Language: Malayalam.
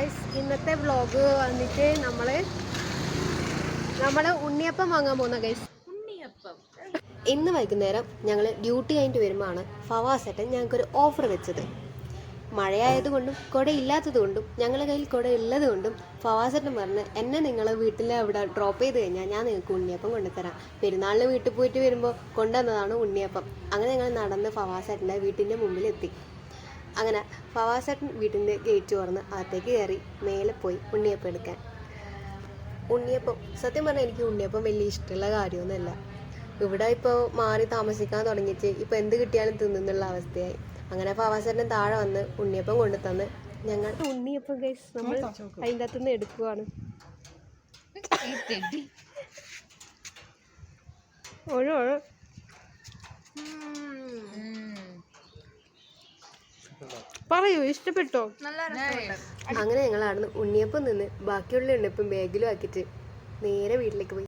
ഗൈസ്, ഇന്നത്തെ വ്ളോഗ് വന്നിട്ട് നമ്മള് ഉണ്ണിയപ്പം വാങ്ങാൻ പോകുന്ന ഗൈസ്. ഇന്ന് വൈകുന്നേരം ഞങ്ങൾ ഡ്യൂട്ടി കഴിഞ്ഞിട്ട് വരുമ്പോഴാണ് ഫവാസേട്ടൻ ഞങ്ങൾക്കൊരു ഓഫർ വെച്ചത്. മഴയായതുകൊണ്ടും കുട ഇല്ലാത്തതുകൊണ്ടും ഞങ്ങളുടെ കയ്യിൽ കുട ഉള്ളത് കൊണ്ടും ഫവാസേട്ടൻ പറഞ്ഞ് എന്നെ നിങ്ങളെ വീട്ടിൽ അവിടെ ഡ്രോപ്പ് ചെയ്ത് കഴിഞ്ഞാൽ ഞാൻ നിങ്ങൾക്ക് ഉണ്ണിയപ്പം കൊണ്ടുതരാം. പെരുന്നാളിന് വീട്ടിൽ പോയിട്ട് വരുമ്പോൾ കൊണ്ടുവന്നതാണ് ഉണ്ണിയപ്പം. അങ്ങനെ ഞങ്ങൾ നടന്ന് ഫവാസേട്ടൻ്റെ വീട്ടിൻ്റെ മുമ്പിലെത്തി. അങ്ങനെ ഫവാസേട്ടൻ വീട്ടിൻ്റെ ഗേറ്റ് തുറന്ന് അകത്തേക്ക് കയറി മേലെ പോയി ഉണ്ണിയപ്പം എടുക്കാൻ. ഉണ്ണിയപ്പം സത്യം പറഞ്ഞാൽ എനിക്ക് ഉണ്ണിയപ്പം വലിയ ഇഷ്ടമുള്ള കാര്യമൊന്നുമല്ല. ഇവിടെ ഇപ്പോൾ മാറി താമസിക്കാൻ തുടങ്ങിയിട്ട് ഇപ്പോൾ എന്ത് കിട്ടിയാലും തിന്നുന്നുള്ള അവസ്ഥയായി. അങ്ങനെ ഫവാസേട്ടൻ താഴെ വന്ന് ഉണ്ണിയപ്പം കൊണ്ടു തന്ന് ഞങ്ങൾ ഉണ്ണിയപ്പം ഗൈസ് നമ്മൾ അതിൻ്റെ അകത്തുനിന്ന് എടുക്കുവാണ്. ഓഴോ പറയൂ, ഇഷ്ടപ്പെട്ടോ? അങ്ങനെ ഞങ്ങൾ അവിടുന്ന് ഉണ്ണിയപ്പം നിന്ന് ബാക്കിയുള്ള ഉണ്ണിയപ്പം ബാഗിലും ആക്കിയിട്ട് നേരെ വീട്ടിലേക്ക് പോയി.